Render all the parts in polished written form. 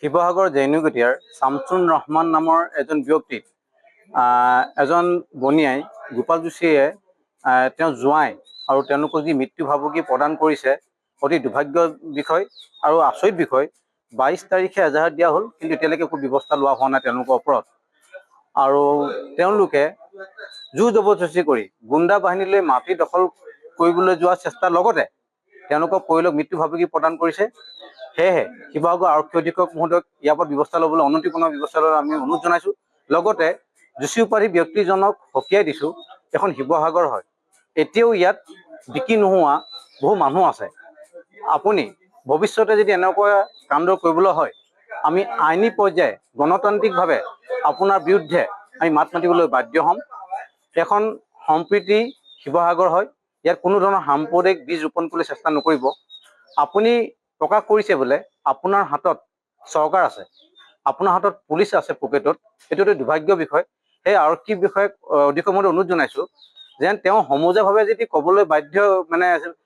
শিৱসাগৰ জেনুকটীয়াৰ শামছুৰ ৰহমান নামৰ এজন ব্যক্তিক এজন বনিয়াই গোপাল যোশীয়ে তেওঁ জোঁৱাই আৰু তেওঁলোকক যি মৃত্যু ভাবুকি প্ৰদান কৰিছে অতি দুৰ্ভাগ্য বিষয় আৰু আচৰিত বিষয়। 22 তাৰিখে এজাহাৰ দিয়া হ'ল, কিন্তু এতিয়ালৈকে একো ব্যৱস্থা লোৱা হোৱা নাই তেওঁলোকৰ ওপৰত। আৰু তেওঁলোকে জোৰ জবৰদস্তি কৰি গুণ্ডা বাহিনীলৈ মাটি দখল কৰিবলৈ যোৱাৰ চেষ্টাৰ লগতে তেওঁলোকক পৰিয়ালক মৃত্যু ভাবুকি প্ৰদান কৰিছে। সেয়েহে শিৱসাগৰ আৰক্ষী অধীক্ষক মহোদয়ক ইয়াৰ ওপৰত ব্যৱস্থা ল'বলৈ অনতিপূৰ্ণ ব্যৱস্থা ল'বলৈ আমি অনুৰোধ জনাইছোঁ। লগতে যোশী উপাধি ব্যক্তিজনক সকীয়াই দিছোঁ। এখন শিৱসাগৰ হয়, এতিয়াও ইয়াত বিক্ৰী নোহোৱা বহু মানুহ আছে। আপুনি ভৱিষ্যতে যদি এনেকুৱা কাণ্ড কৰিবলৈ হয়, আমি আইনী পৰ্যায়ে গণতান্ত্ৰিকভাৱে আপোনাৰ বিৰুদ্ধে আমি মাত মাতিবলৈ বাধ্য হ'ম। এখন সম্প্ৰীতি শিৱসাগৰ হয়, ইয়াত কোনো ধৰণৰ সাম্প্ৰদায়িক বীজ ৰোপণ কৰিবলৈ চেষ্টা নকৰিব। আপুনি প্ৰকাশ কৰিছে বোলে আপোনাৰ হাতত চৰকাৰ আছে, আপোনাৰ হাতত পুলিচ আছে পকেটত, এইটো এটা দুৰ্ভাগ্য বিষয়। সেই আৰক্ষী বিষয়াক অধীক্ষক মহোদয় অনুৰোধ জনাইছোঁ যেন তেওঁ সমজুৱাভাৱে যদি ক'বলৈ বাধ্য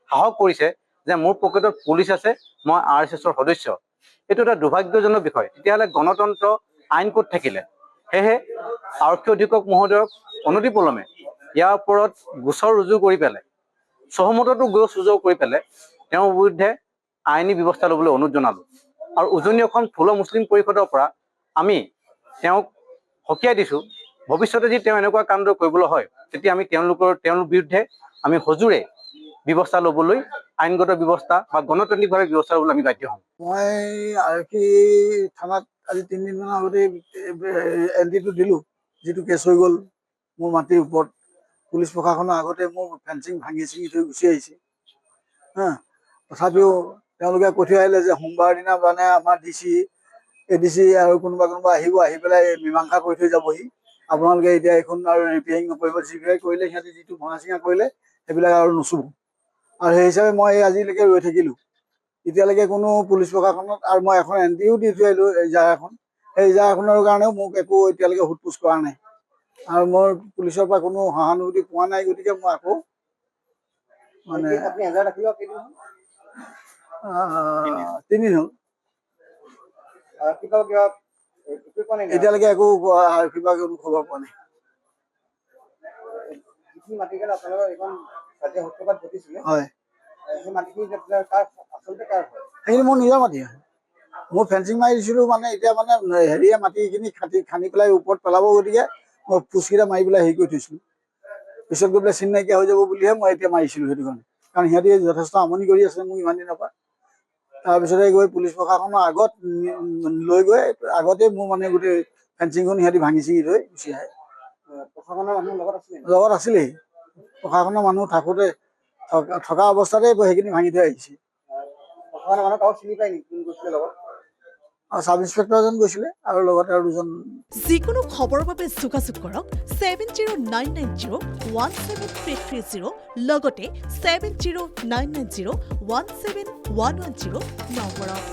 সাহস কৰিছে যে মোৰ পকেটত পুলিচ আছে, মই RSSৰ সদস্য, এইটো এটা দুৰ্ভাগ্যজনক বিষয়। তেতিয়াহ'লে গণতন্ত্ৰ আইন ক'ত থাকিলে? সেয়েহে আৰক্ষী অধীক্ষক মহোদয়ক অনতিপলমে ইয়াৰ ওপৰত গোচৰ ৰুজু কৰি পেলাই, সহমততো গোচ ৰুজু কৰি পেলাই তেওঁৰ বিৰুদ্ধে আইনী ব্যৱস্থা ল'বলৈ অনুৰোধ জনালোঁ। আৰু উজনি অসম ফুল মুছলিম পৰিষদৰ পৰা আমি তেওঁক সকীয়াই দিছোঁ, ভৱিষ্যতে যদি তেওঁ এনেকুৱা কাণ্ড কৰিবলৈ হয়, তেতিয়া আমি তেওঁলোকৰ বিৰুদ্ধে আমি সজোৰে ব্যৱস্থা ল'বলৈ আইনগত ব্যৱস্থা বা গণতান্ত্ৰিকভাৱে ব্যৱস্থা ল'বলৈ আমি বাধ্য হ'ম। মই আৰক্ষী থানাত আজি 3 দিনমানৰ আগতে এণ্ট্ৰিটো দিলোঁ, যিটো কেছ হৈ গ'ল মোৰ মাটিৰ ওপৰত। পুলিচ প্ৰশাসনৰ আগতে মোৰ ফেঞ্চিং ভাঙি চিঙি থৈ গুচি আহিছে। তথাপিও তেওঁলোকে কৈ থৈ আহিলে যে সোমবাৰৰ দিনা মানে আমাৰ DC, ADC আৰু কোনোবা আহিব, আহি পেলাই মীমাংসা কৰি থৈ যাবহি। আপোনালোকে এতিয়া এইখন আৰু ৰিপেয়াৰিং নকৰিব, যিবিলাক কৰিলে সিহঁতে যিটো ভঙা চিঙা কৰিলে সেইবিলাক আৰু নুচুব। আৰু সেই হিচাপে মই আজিলৈকে ৰৈ থাকিলোঁ। এতিয়ালৈকে কোনো পুলিচ প্ৰশাসনত, আৰু মই এখন এণ্ট্ৰিও দি থৈ আহিলোঁ এজাহাৰ এখন, সেই এজাহাৰখনৰ কাৰণেও মোক একো এতিয়ালৈকে সোধ পোছ কৰা নাই। আৰু মই পুলিচৰ পৰা কোনো সহানুভূতি পোৱা নাই। গতিকে মই আকৌ মানে 3 দিন হ'ল। এতিয়ালৈকে একো আৰক্ষীৰ পৰা কোনো খবৰ পোৱা নাই। হয়, সেইখিনি মোৰ নিজৰ মাটি হয়। মোৰ ফেঞ্চিং মাৰি দিছিলোঁ, মানে এতিয়া মানে হেৰিয়ে মাটিখিনি খান্দি পেলাই ওপৰত পেলাব, গতিকে মই পোচকেইটা মাৰি পেলাই হেৰি কৰি থৈছিলোঁ। পিছত গৈ পেলাই চিন নাইকিয়া হৈ যাব বুলিহে মই এতিয়া মাৰিছিলোঁ সেইটো কাৰণে। কাৰণ সিহঁতি যথেষ্ট আমনি কৰি আছে মোক ইমান দিনৰ পৰা। তাৰপিছতে গৈ পুলিচ প্ৰশাসনৰ আগত লৈ গৈ আগতে মোৰ মানে গোটেই ফেঞ্চিংখন সিহঁতি ভাঙি চিঙি থৈ গুচি আহে। প্ৰশাসনৰ মানুহ লগত আছিলেই। প্ৰশাসনৰ মানুহ থাকোঁতে থকা অৱস্থাতে সেইখিনি ভাঙি থৈ আহিছে। সাব ইন্সপেক্টৰ এজন গৈছিলে আৰু লগতে আৰু 2জন। যিকোনো খবৰৰ বাবে যোগাযোগ কৰক 7099017330 লগতে 7099017110 নম্বৰত।